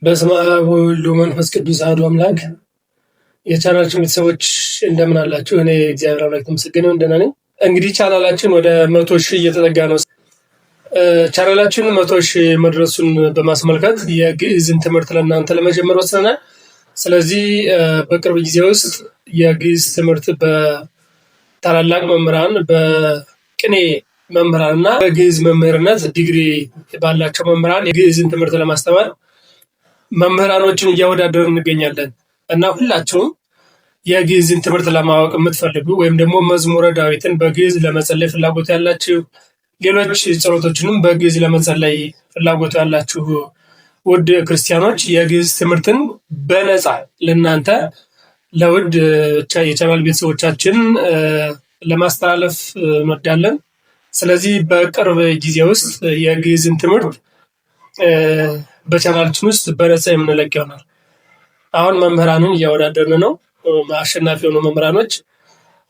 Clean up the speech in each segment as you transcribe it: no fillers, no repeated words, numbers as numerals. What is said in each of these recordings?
በስመ አብ ወወልድ ወመንፈስ ቅዱስ አሐዱ አምላክ። የቻናላችን ቤተሰቦች እንደምን አላችሁ? እኔ እግዚአብሔር አምላክ ተመስገን ደህና ነኝ። እንግዲህ ቻናላችን ወደ 100 ሺህ እየተጠጋ ነው። ቻናላችን 100 ሺህ መድረሱን በማስመልከት የግዕዝን ትምህርት ለእናንተ ለመጀመር ወስነናል። ስለዚህ በቅርብ ጊዜ ውስጥ የግዕዝ ትምህርት በታላላቅ መምህራን በቅኔ መምህራንና በግዕዝ መምህርነት ዲግሪ ባላቸው መምህራን የግዕዝን ትምህርት ለማስተማር መምህራኖችን እያወዳደርን እንገኛለን እና ሁላችሁም የግዕዝን ትምህርት ለማወቅ የምትፈልጉ ወይም ደግሞ መዝሙረ ዳዊትን በግዕዝ ለመጸለይ ፍላጎት ያላችሁ፣ ሌሎች ጸሎቶችንም በግዕዝ ለመጸለይ ፍላጎት ያላችሁ ውድ ክርስቲያኖች የግዕዝ ትምህርትን በነፃ ለእናንተ ለውድ የቻናል ቤተሰቦቻችን ለማስተላለፍ እንወዳለን። ስለዚህ በቅርብ ጊዜ ውስጥ የግዕዝን ትምህርት በቻናላችን ውስጥ በነፃ የምንለቅ ይሆናል። አሁን መምህራንን እያወዳደርን ነው። አሸናፊ የሆኑ መምህራኖች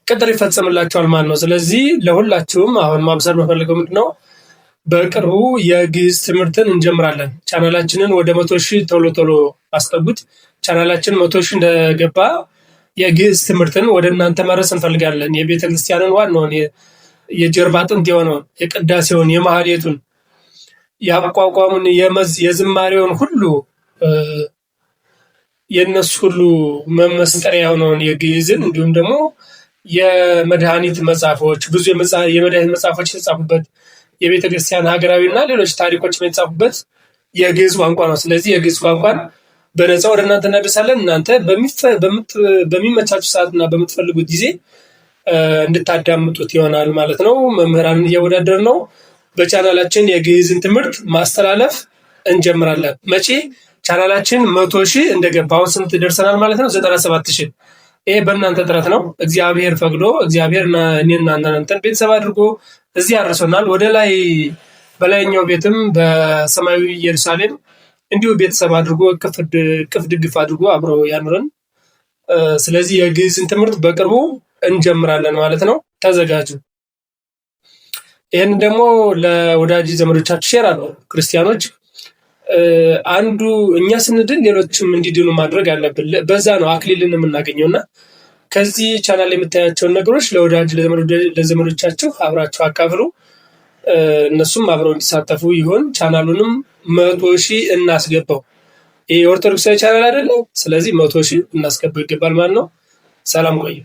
ቅጥር ይፈጸምላቸዋል ማለት ነው። ስለዚህ ለሁላችሁም አሁን ማብሰር መፈልገው ምንድነው፣ በቅርቡ የግዕዝ ትምህርትን እንጀምራለን። ቻናላችንን ወደ 100 ሺህ ቶሎ አስጠጉት። ቻናላችን 100 ሺህ እንደገባ የግዕዝ ትምህርትን ወደ እናንተ ማድረስ እንፈልጋለን። የቤተ ክርስቲያንን ዋናውን የጀርባ አጥንት የሆነውን የቅዳሴውን፣ የማህሌቱን፣ ያቋቋሙን የዝማሬውን ሁሉ የነሱ ሁሉ መመስጠሪያ የሆነውን የግዕዝን እንዲሁም ደግሞ የመድኃኒት መጽሐፎች ብዙ የመድኃኒት መጽሐፎች የተጻፉበት የቤተ ክርስቲያን ሀገራዊና ሌሎች ታሪኮች የተጻፉበት የግዕዝ ቋንቋ ነው። ስለዚህ የግዕዝ ቋንቋን በነፃ ወደ እናንተ እናደርሳለን። እናንተ በሚመቻችሁ ሰዓትና በምትፈልጉት ጊዜ እንድታዳምጡት ይሆናል ማለት ነው። መምህራንን እያወዳደር ነው። በቻናላችን የግዕዝን ትምህርት ማስተላለፍ እንጀምራለን። መቼ? ቻናላችን 100 ሺህ እንደገባ አሁን ስንት ደርሰናል ማለት ነው? 97 ሺህ። ይሄ በእናንተ ጥረት ነው። እግዚአብሔር ፈቅዶ እግዚአብሔር እኔና እናንተን ቤተሰብ አድርጎ እዚህ አድርሶናል። ወደ ላይ በላይኛው ቤትም በሰማያዊ ኢየሩሳሌም እንዲሁ ቤተሰብ አድርጎ ቅፍ ድግፍ አድርጎ አብሮ ያኑረን። ስለዚህ የግዕዝን ትምህርት በቅርቡ እንጀምራለን ማለት ነው። ተዘጋጁ። ይህን ደግሞ ለወዳጅ ዘመዶቻችሁ ሼር አድርጉ። ክርስቲያኖች አንዱ እኛ ስንድን ሌሎችም እንዲድኑ ማድረግ አለብን። በዛ ነው አክሊልን የምናገኘው እና ከዚህ ቻናል የምታያቸውን ነገሮች ለወዳጅ ለዘመዶቻችሁ አብራችሁ አካፍሉ። እነሱም አብረው እንዲሳተፉ ይሆን። ቻናሉንም 100 ሺህ እናስገባው። ይህ የኦርቶዶክሳዊ ቻናል አይደለም። ስለዚህ 100 ሺህ እናስገባው ይገባል ማለት ነው። ሰላም ቆዩ።